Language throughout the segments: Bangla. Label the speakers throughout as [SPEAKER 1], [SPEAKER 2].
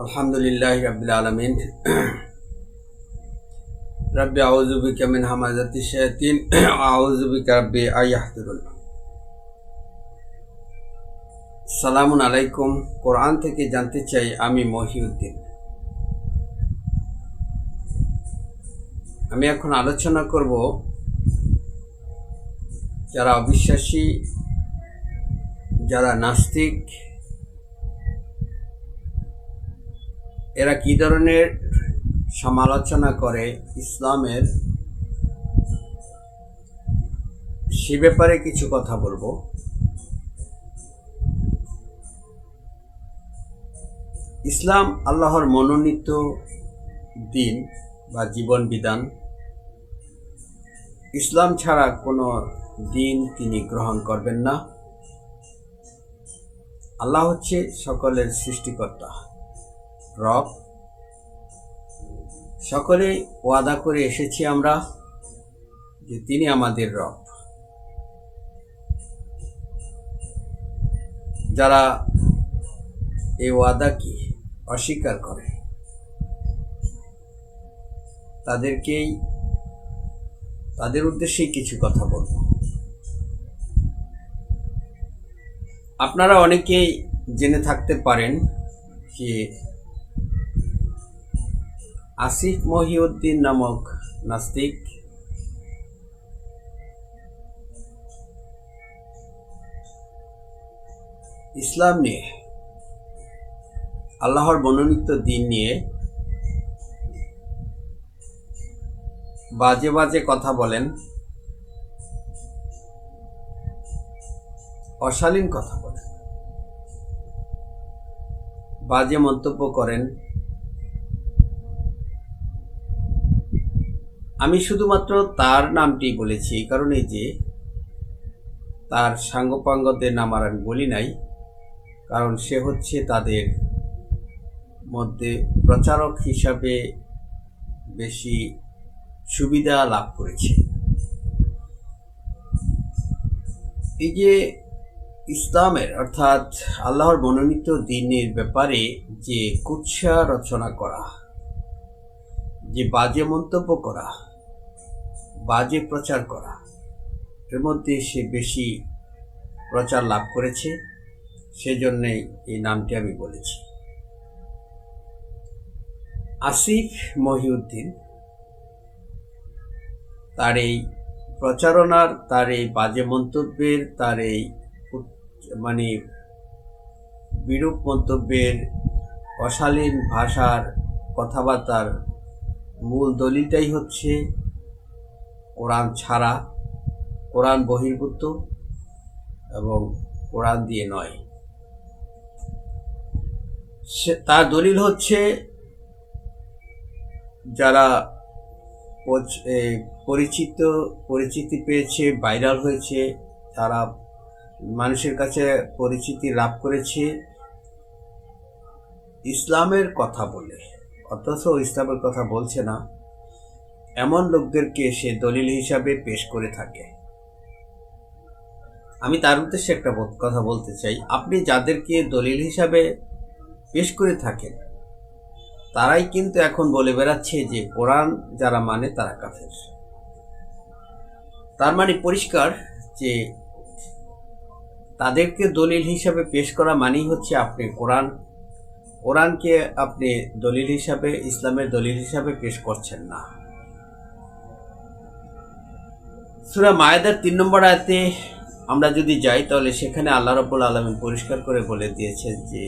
[SPEAKER 1] আলহামদুলিল্লাহি রাব্বিল আলামিন। রাব্বি আউযু বিকা মিন হামাযাতিশ শায়াতিন ওয়া আউযু বিকা রাব্বি আইয়াহদুরুন। সালামুন আলাইকুম। কোরআন থেকে জানতে চাই, আমি মহিউদ্দিন। আমি এখন আলোচনা করব যারা অবিশ্বাসী, যারা নাস্তিক, এরা কি ধরনের সমালোচনা করে ইসলামের, সে ব্যাপারে কিছু কথা বলবো। ইসলাম আল্লাহর মনোনীত দিন বা জীবন বিধান। ইসলাম ছাড়া কোনো দিন তিনি গ্রহণ করবেন না। আল্লাহ হচ্ছে সকলের সৃষ্টিকর্তা, রব। সকলেই ওয়াদা করে এসেছি আমরা যে তিনি আমাদের রব। যারা এই ওয়াদাকে অস্বীকার করে তাদের উদ্দেশ্যেই কিছু কথা বলব। আপনারা অনেকেই জেনে থাকতে পারেন যে আসিফ মহিউদ্দিন নামক নাস্তিক ইসলাম নিয়ে, আল্লাহর মনোনীত দিন নিয়ে বাজে বাজে কথা বলেন, অশালীন কথা বলেন, বাজে মন্তব্য করেন। আমি শুধুমাত্র তার নামটি বলেছি এই কারণে যে তার সাঙ্গপাঙ্গদের নাম আর আমি বলি নাই, কারণ সে হচ্ছে তাদের মধ্যে প্রচারক হিসাবে বেশি সুবিধা লাভ করেছে। এই যে ইসলামের অর্থাৎ আল্লাহর মনোনীত দিনের ব্যাপারে যে কুৎসা রচনা করা, যে বাজে মন্তব্য করা, বাজে প্রচার করা, এর মধ্যে সে বেশি প্রচার লাভ করেছে, সেজন্যই এই নামটি আমি বলেছি। আসিফ মহিউদ্দিন তার এই প্রচারণার, তার এই বাজে মন্তব্যের, তার এই বিরূপ মন্তব্যের, অশালীন ভাষার কথাবার্তার মূল দলিলটাই হচ্ছে কোরআন ছাড়া, কোরআন বহির্ভূত এবং কোরআন দিয়ে নয়। তার দলিল হচ্ছে যারা পরিচিতি পেয়েছে, ভাইরাল হয়েছে, তারা মানুষের কাছে পরিচিতি লাভ করেছে ইসলামের কথা বলে, অথচ ইসলামের কথা বলছে না, এমন লোকদেরকে সে দলিল হিসাবে পেশ করে থাকে। আমি তার উদ্দেশ্যে একটা কথা বলতে চাই। আপনি যাদেরকে দলিল হিসাবে পেশ করে থাকেন তারাই কিন্তু এখন বলে বেড়াচ্ছে যে কোরআন যারা মানে তারা কাফের। তার মানে পরিষ্কার যে তাদেরকে দলিল হিসাবে পেশ করা মানেই হচ্ছে আপনি কোরআনকে আপনি দলিল হিসাবে, ইসলামের দলিল হিসাবে পেশ করছেন না। সূরা মায়েদার 3 নম্বর আয়াতে আমরা যদি যাই তাহলে সেখানে আল্লাহ রাব্বুল আলামিন পরিষ্কার করে বলে দিয়েছেন যে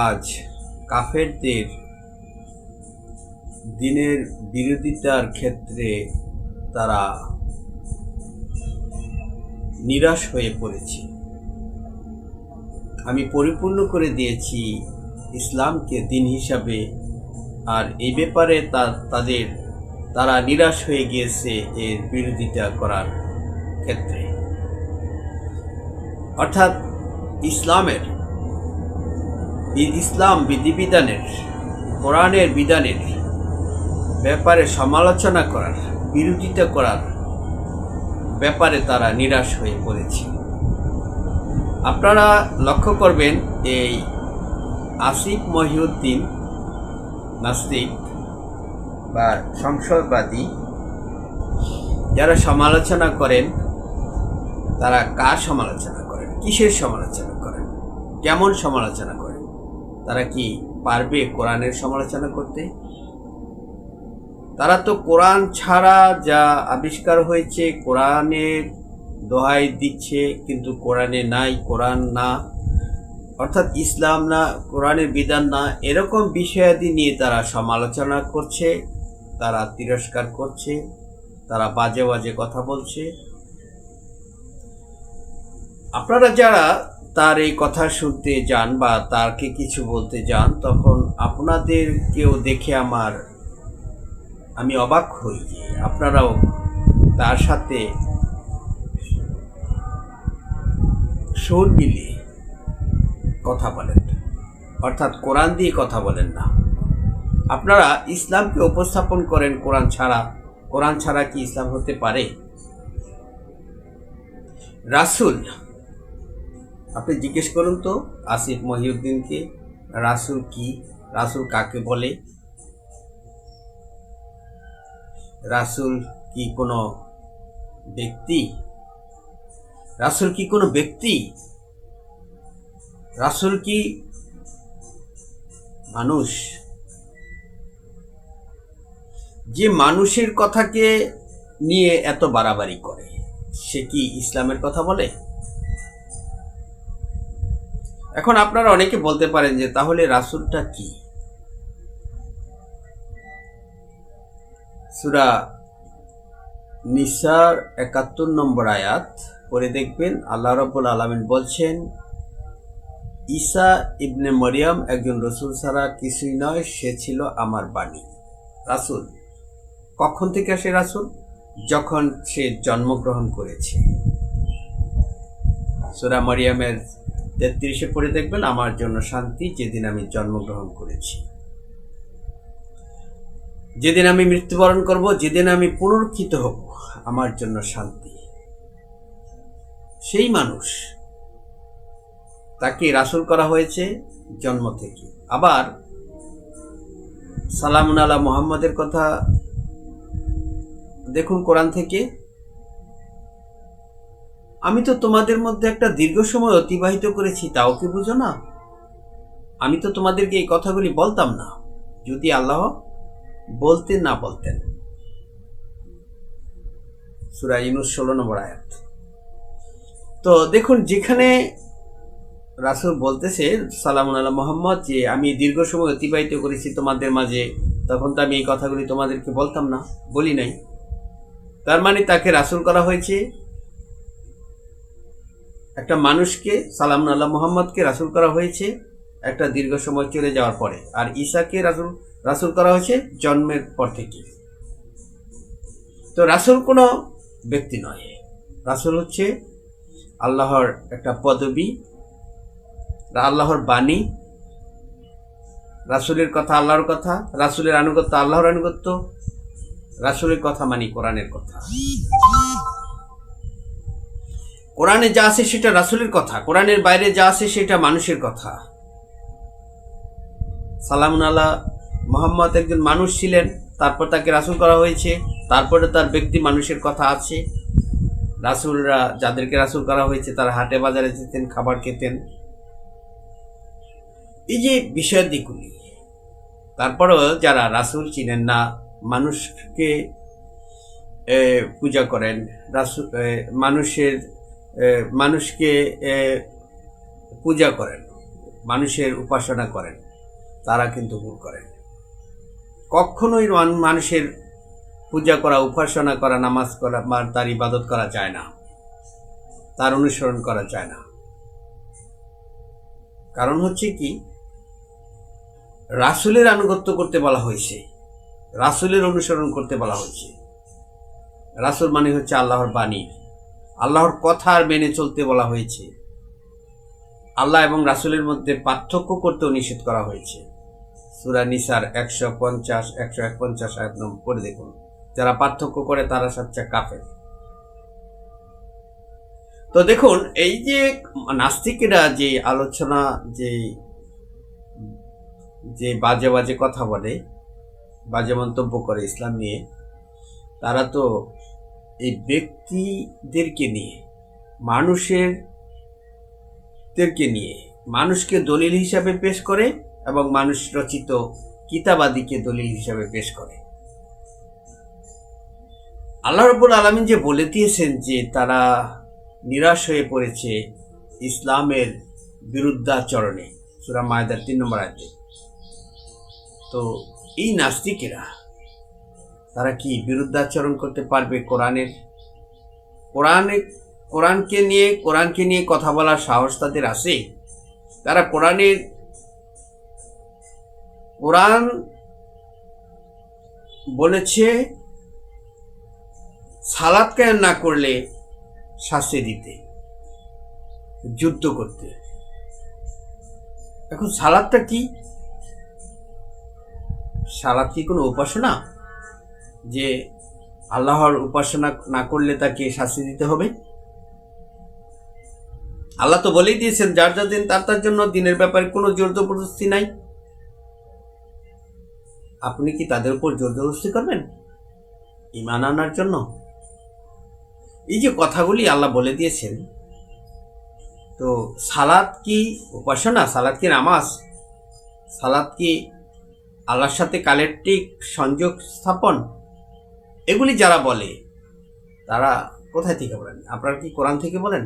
[SPEAKER 1] আজ কাফেরদের দ্বীনের বিরোধিতার ক্ষেত্রে তারা নিরাশ হয়ে পড়েছে। আমি পরিপূর্ণ করে দিয়েছি ইসলামকে দ্বীন হিসাবে, আর এই ব্যাপারে তারা নিরাশ হয়ে গিয়েছে এর বিরোধিতা করার ক্ষেত্রে। অর্থাৎ ইসলাম বিধিবিধানের, কোরআনের বিধানের ব্যাপারে সমালোচনা করার, বিরোধিতা করার ব্যাপারে তারা নিরাশ হয়ে পড়েছে। আপনারা লক্ষ্য করবেন এই আসিফ মহিউদ্দিন নাস্তিক বা সংসদবাদী যারা সমালোচনা করেন, তারা কার সমালোচনা করেন, কিসের সমালোচনা করেন, কেমন সমালোচনা করেন? তারা কি পারবে কোরআনের সমালোচনা করতে? তারা তো কোরআন ছাড়া যা আবিষ্কার হয়েছে কোরআনের দোহাই দিচ্ছে, কিন্তু কোরআনে নাই, কোরআন না, অর্থাৎ ইসলাম না, কোরআনের বিধান না, এরকম বিষয়াদি নিয়ে তারা সমালোচনা করছে, তারা তিরস্কার করছে, তারা বাজে বাজে কথা বলছে। আপনারা যারা তার এই কথা শুনতে যান বা তাকে কিছু বলতে যান, তখন আপনাদেরকেও দেখে আমি অবাক হই যে আপনারাও তার সাথে সুর মিলিয়ে কথা বলেন, অর্থাৎ কোরআন দিয়ে কথা বলেন না। আপনারা ইসলামকে উপস্থাপন করেন কোরআন ছাড়া। কোরআন ছাড়া কি ইসলাম হতে পারে? রাসূল, আপনি জিজ্ঞেস করুন তো আসিফ মহিউদ্দিনকে, রাসূল কি? রাসূল কাকে বলে? রাসূল কি কোনো ব্যক্তি? রাসূল কি কোনো ব্যক্তি? রাসূল কি মানুষ? যে মানুষের কথাকে নিয়ে এত বাড়াবাড়ি করে, সে কি ইসলামের কথা বলে? এখন আপনারা অনেকে বলতে পারেন যে তাহলে রাসূলটা কি? সূরা নিসার ৭১ নম্বর আয়াত পড়ে দেখবেন, আল্লাহ রাব্বুল আলামিন বলছেন, ঈসা ইবনে মরিয়ম একজন রাসূল ছাড়া কিছুই নয়, সে ছিল আমার বাণী। রাসূল কখন থেকে আসে রাসূল? যখন সে জন্মগ্রহণ করেছে। সূরা মরিয়মের ৩৩ পড়ে দেখবেন, আমার জন্য শান্তি যেদিন আমি জন্মগ্রহণ করেছি, যেদিন আমি মৃত্যুবরণ করব, যেদিন আমি পুনরুত্থিত হব, আমার জন্য শান্তি। সেই মানুষ, তাকে রাসূল করা হয়েছে জন্ম থেকে। আবার সালামুন আলা মুহাম্মাদের কথা দেখুন কোরআন থেকে, আমি তো তোমাদের মধ্যে একটা দীর্ঘ সময় অতিবাহিত করেছি, তাও কি বুঝো না? আমি তো তোমাদেরকে এই কথাগুলি বলতাম না যদি আল্লাহ বলতেন না বলতেন। সূরা ইউনূস ১৬ নম্বর আয়াত। তো দেখুন, যেখানে রাসূল বলতেছে সালামুন আলা মুহাম্মদ, যে আমি দীর্ঘ সময় অতিবাহিত করেছি তোমাদের মাঝে, তখন তো আমি এই কথাগুলি তোমাদেরকে বলতাম না, বলি নাই। তার মানে তাকে রাসূল করা হয়েছে, একটা মানুষকে, সালামুন আলা মুহাম্মদকে রাসূল করা হয়েছে একটা দীর্ঘ সময় চলে যাওয়ার পরে, আর ঈসাকে রাসূল করা হয়েছে জন্মের পর থেকে। তো রাসূল কোনো ব্যক্তি নয়, রাসূল হচ্ছে আল্লাহর একটা পদবী, আল্লাহর বাণী। রাসূলের কথা আল্লাহর কথা, রাসূলের আনুগত্য আল্লাহর আনুগত্য, রাসূলের কথা মানে কোরআনের কথা। কোরআনে যা আছে সেটা রাসূলের কথা, কোরআনের বাইরে যা আছে সেটা মানুষের কথা। সালামুন আলা মুহাম্মদ একজন মানুষ ছিলেন, তারপর তাকে রাসূল করা হয়েছে, তারপরে তার ব্যক্তি মানুষের কথা আছে। রাসূলরা, যাদেরকে রাসূল করা হয়েছে, তারা হাটে বাজারে যেতেন, খাবার খেতেন, এই যে বিষয়াদিগুলি। তারপরেও যারা রাসূল চিনেন না, মানুষকে পূজা করেন, মানুষকে পূজা করেন, মানুষের উপাসনা করেন, তারা কিন্তু ভুল করেন। কখনোই মানুষের পূজা করা, উপাসনা করা, নামাজ করা, তার ইবাদত করা যায় না, তার অনুসরণ করা যায় না। কারণ হচ্ছে কি, রাসূলের আনুগত্য করতে বলা হয়েছে, রাসূলের অনুসরণ করতে বলা হয়েছে। রাসূল মানে হচ্ছে আল্লাহর বাণী, আল্লাহর কথা মেনে চলতে বলা হয়েছে। আল্লাহ এবং রাসূলের মধ্যে পার্থক্য করতেও নিষেধ করা হয়েছে। সূরা নিসার ১৫০-১৫১ আয়াত পড়ে দেখুন, যারা পার্থক্য করে তারা সবচেয়ে কাফের। তো দেখুন, এই যে নাস্তিকেরা যে আলোচনা, যে যে বাজে বাজে কথা বলে, বাজে মন্তব্য করে ইসলাম নিয়ে, তারা তো এই ব্যক্তিদেরকে নিয়ে, মানুষদেরকে নিয়ে মানুষকে দলিল হিসাবে পেশ করে এবং মানুষ রচিত কিতাবাদিকে দলিল হিসাবে পেশ করে। আল্লাহ রাব্বুল আলামিন যে বলে দিয়েছেন যে তারা নিরাশ হয়ে পড়েছে ইসলামের বিরুদ্ধাচরণে, সূরা মায়দার 3 নম্বর আয়াতে। তো এই নাস্তিকেরা, তারা কি বিরুদ্ধাচরণ করতে পারবে কোরআনকে নিয়ে কথা বলার সাহস তাদের আছে? তারা কোরআন বলেছে সালাত কায়েম না করলে শাস্তি দিতে, যুদ্ধ করতে। এখন সালাতটা কি? সালাত কি কোনো উপাসনা যে আল্লাহর উপাসনা না করলে তাকে শাস্তি দিতে হবে? আল্লাহ তো বলেই দিয়েছেন, যার যার দিন তার তার জন্য, দিনের ব্যাপারে কোনো জোর জবরদস্তি নাই। আপনি কি তাদের উপর জোর জবরদস্তি করবেন ঈমান আনার জন্য? এই যে কথাগুলি আল্লাহ বলে দিয়েছেন, তো সালাত কি উপাসনা? সালাত কি নামাজ? সালাত কি আল্লাহর সাথে কালেকটিভ সংযোগ স্থাপন? এগুলি যারা বলে তারা কোথায় থেকে বলেন? আপনারা কি কোরআন থেকে বলেন?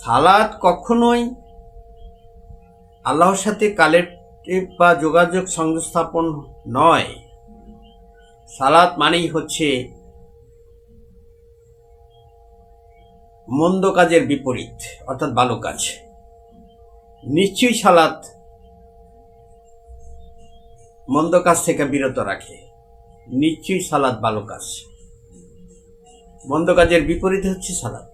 [SPEAKER 1] সালাত কখনোই আল্লাহর সাথে কালেকটিভ বা যোগাযোগ সংস্থাপন নয়। সালাত মানেই হচ্ছে মন্দ কাজের বিপরীত, অর্থাৎ ভালো কাজ। নিশ্চয়ই সালাত মন্দ কাজ থেকে বিরত রাখে, নিশ্চয়ই সালাত ভালো কাজ। মন্দ কাজের বিপরীত হচ্ছে সালাত।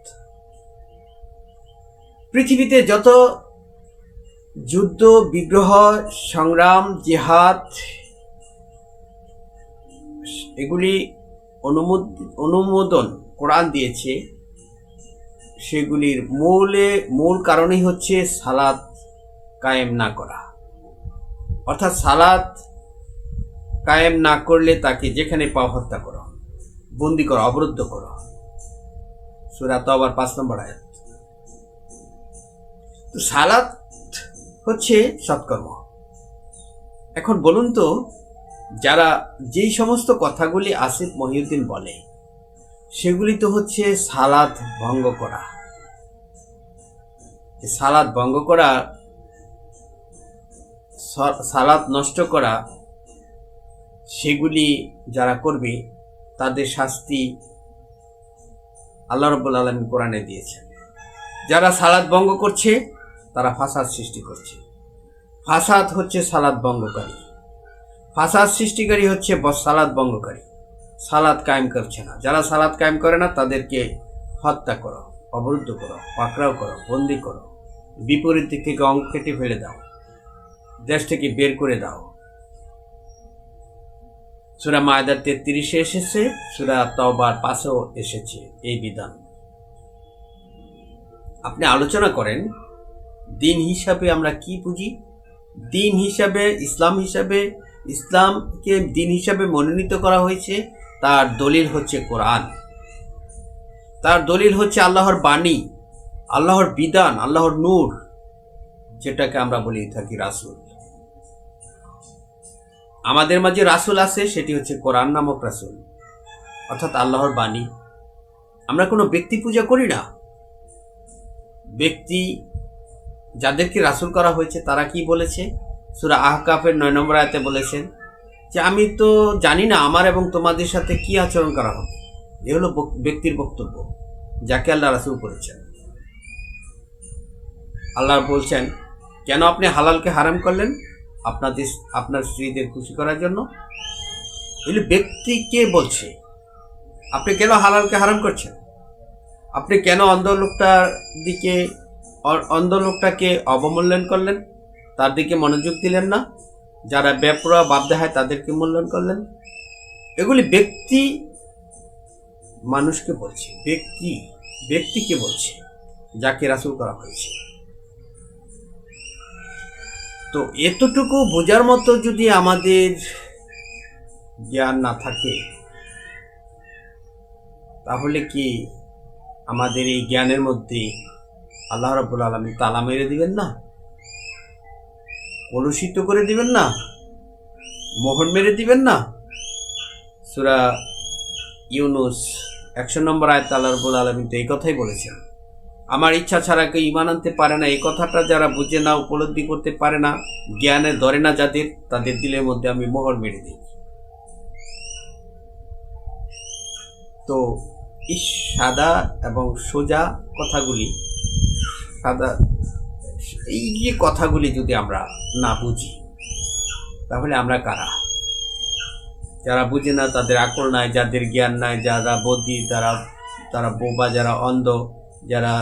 [SPEAKER 1] পৃথিবীতে যত যুদ্ধ, বিগ্রহ, সংগ্রাম, জিহাদ, এগুলি অনুমোদন কোরআন দিয়েছে, সেগুলির মূল কারণই হচ্ছে সালাত কায়েম না করা। অর্থাৎ সালাত কায়েম না করলে তাকে যেখানে পাও হত্যা করো, বন্দি করো, অবরুদ্ধ করো। সূরা তাওবার 5 নম্বর আয়াত। তো সালাত হচ্ছে সৎকর্ম। এখন বলুন তো, যারা যেই সমস্ত কথাগুলি আসিফ মহিউদ্দিন বলে, সেগুলি তো হচ্ছে সালাত ভঙ্গ করা। সালাত ভঙ্গ করা, সালাত নষ্ট করা, সেগুলি যারা করবে তাদের শাস্তি আল্লাহ রাব্বুল আলামিন কোরআনে দিয়েছেন। যারা সালাত ভঙ্গ করছে তারা ফাসাদ সৃষ্টি করছে। ফাসাদ হচ্ছে সালাত ভঙ্গকারী, ফাসাদ সৃষ্টিকারী হচ্ছে সালাত ভঙ্গকারী। সালাত কায়েম করছে না, যারা সালাত কায়েম করে না তাদেরকে হত্যা করো, অবরুদ্ধ করো, পাকড়াও করো, বন্দি করো, বিপরীত দিক থেকে অঙ্গ কেটে ফেলে দাও, দেশ থেকে বের করে দাও। সূরা মায়দার 33 এসেছে, সূরা তাওবার 5 এসেছে এই বিধান। আপনি আলোচনা করেন দিন হিসাবে আমরা কি বুঝি। দিন হিসাবে, ইসলামকে দিন হিসাবে মনোনীত করা হয়েছে, তার দলিল হচ্ছে কোরআন, তার দলিল হচ্ছে আল্লাহর বাণী, আল্লাহর বিধান, আল্লাহর নূর, যেটাকে আমরা বলি থাকি রাসূল। আমাদের মাঝে রাসূল আছে, সেটি হচ্ছে কোরআন নামক রাসূল, অর্থাৎ আল্লাহর বাণী। আমরা কোনো ব্যক্তি পূজা করি না। ব্যক্তি যাদেরকে রাসূল করা হয়েছে তারা কি বলেছে? সূরা আহকাফের 9 নম্বর আয়াতে বলেছেন যে আমি তো জানি না আমার এবং তোমাদের সাথে কি আচরণ করা হবে। এ হলো ব্যক্তির বক্তব্য, যাকে আল্লাহ রাসূল করেছেন। আল্লাহ বলছেন, কেন আপনি হালালকে হারাম করলেন? আপনার স্ত্রীদের খুশি করার জন্য। এগুলি ব্যক্তিকে বলছে। আপনি কেন হালালকে হারাম করছেন? আপনি কেন অন্ধ লোকটাকে অবমূল্যায়ন করলেন? তার দিকে মনোযোগ দিলেন না? যারা বেপরোয়া বাপ দেখায় তাদেরকে মূল্যায়ন করলেন? এগুলি ব্যক্তি মানুষকে বলছে, ব্যক্তি। ব্যক্তিকে বলছে যাকে রাসূল করা হয়েছে। তো এতটুকু বোঝার মতো যদি আমাদের জ্ঞান না থাকে, তাহলে কি আমাদের এই জ্ঞানের মধ্যে আল্লাহ রাব্বুল আলামিন তালা মেরে দিবেন না, কলুষিত করে দিবেন না, মোহর মেরে দিবেন না? সূরা ইউনূস 100 নম্বর আয়াতে আল্লাহ রাব্বুল আলামিন তো এই কথাই বলেছেন, আমার ইচ্ছা ছাড়া কেউ ঈমান আনতে পারে না। এই কথাটা যারা বুঝে না, উপলব্ধি করতে পারে না, জ্ঞানে ধরে না যাদের, তাদের দিলের মধ্যে আমি মোহর মেরে দিই। তো এই সাদা এবং সোজা কথাগুলি, সাদা এই যে কথাগুলি যদি আমরা না বুঝি, তাহলে আমরা কারা? যারা বুঝে না, তাদের আকল নাই, যাদের জ্ঞান নাই, যারা বধির, তারা বোবা, যারা অন্ধ, যারা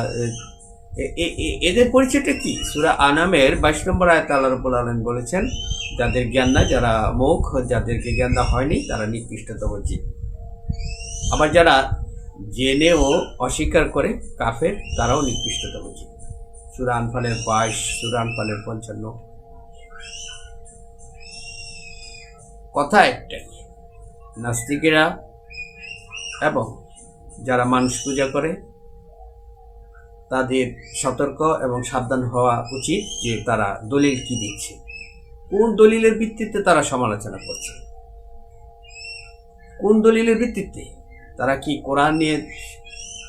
[SPEAKER 1] এদের পরিচয়টা কি? সূরা আনামের 22 নম্বর আয়াতে আল্লাহ রাব্বুল আলামিন বলেছেন, যাদের জ্ঞান নাই, যারা মুখ, যাদেরকে জ্ঞান দেওয়া হয়নি, তারা নিকৃষ্টতম জীব। আবার যারা জেনেও অস্বীকার করে, কাফের, তারাও নিকৃষ্টতম জীব। সূরা আনফালের 22, সূরা আনফালের 55। কথা একটাই, নাস্তিকেরা এবং যারা মানুষ পূজা করে, তাদের সতর্ক এবং সাবধান হওয়া উচিত যে তারা দলিল কি দিচ্ছে, কোন দলিলের ভিত্তিতে তারা সমালোচনা করছে, কোন দলিলের ভিত্তিতে। তারা কি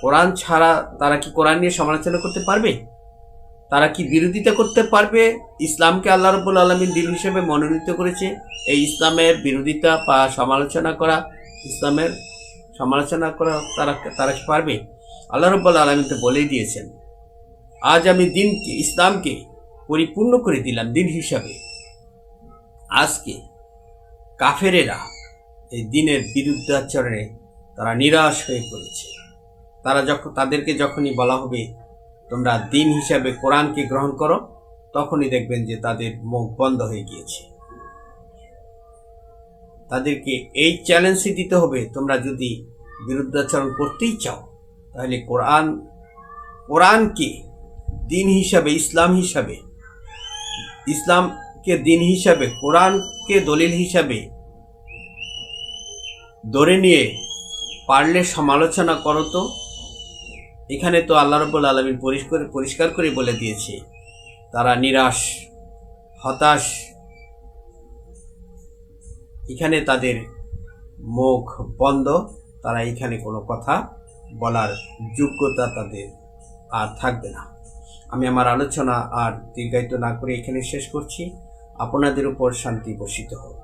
[SPEAKER 1] কোরআন ছাড়া তারা কি কোরআন নিয়ে সমালোচনা করতে পারবে? তারা কি বিরোধিতা করতে পারবে? ইসলামকে আল্লাহ রাব্বুল আলামিন দিন হিসেবে মনোনীত করেছে, এই ইসলামের বিরোধিতা বা সমালোচনা করা, ইসলামের সমালোচনা করা তারা কি পারবে? আল্লাহ রাব্বুল আলামিন তো বলেই দিয়েছেন, আজ আমি দিনকে, ইসলামকে পরিপূর্ণ করে দিলাম দিন হিসাবে। আজকে কাফেরেরা এই দিনের বিরুদ্ধাচরণে তারা নিরাশ হয়ে পড়েছে। তাদেরকে যখনই বলা হবে তোমরা দিন হিসাবে কোরআনকে গ্রহণ করো, তখনই দেখবেন যে তাদের মুখ বন্ধ হয়ে গিয়েছে। তাদেরকে এই চ্যালেঞ্জই দিতে হবে, তোমরা যদি বিরুদ্ধাচরণ করতেই চাও, তাহলে কোরআনকে দিন হিসাবে, ইসলামকে দিন হিসাবে, কোরআনকে দলিল হিসাবে ধরে নিয়ে পারলে সমালোচনা করো। তো এখানে তো আল্লাহ রাব্বুল আলামিন পরিষ্কার করে বলে দিয়েছে, তারা নিরাশ, হতাশ, এখানে তাদের মুখ বন্ধ, তারা এখানে কোনো কথা বলার যোগ্যতা তাদের আর থাকবে না। আমি আমার আলোচনা আর দীর্ঘায়িত না করে এখানে শেষ করছি। আপনাদের উপর শান্তি বর্ষিত হোক।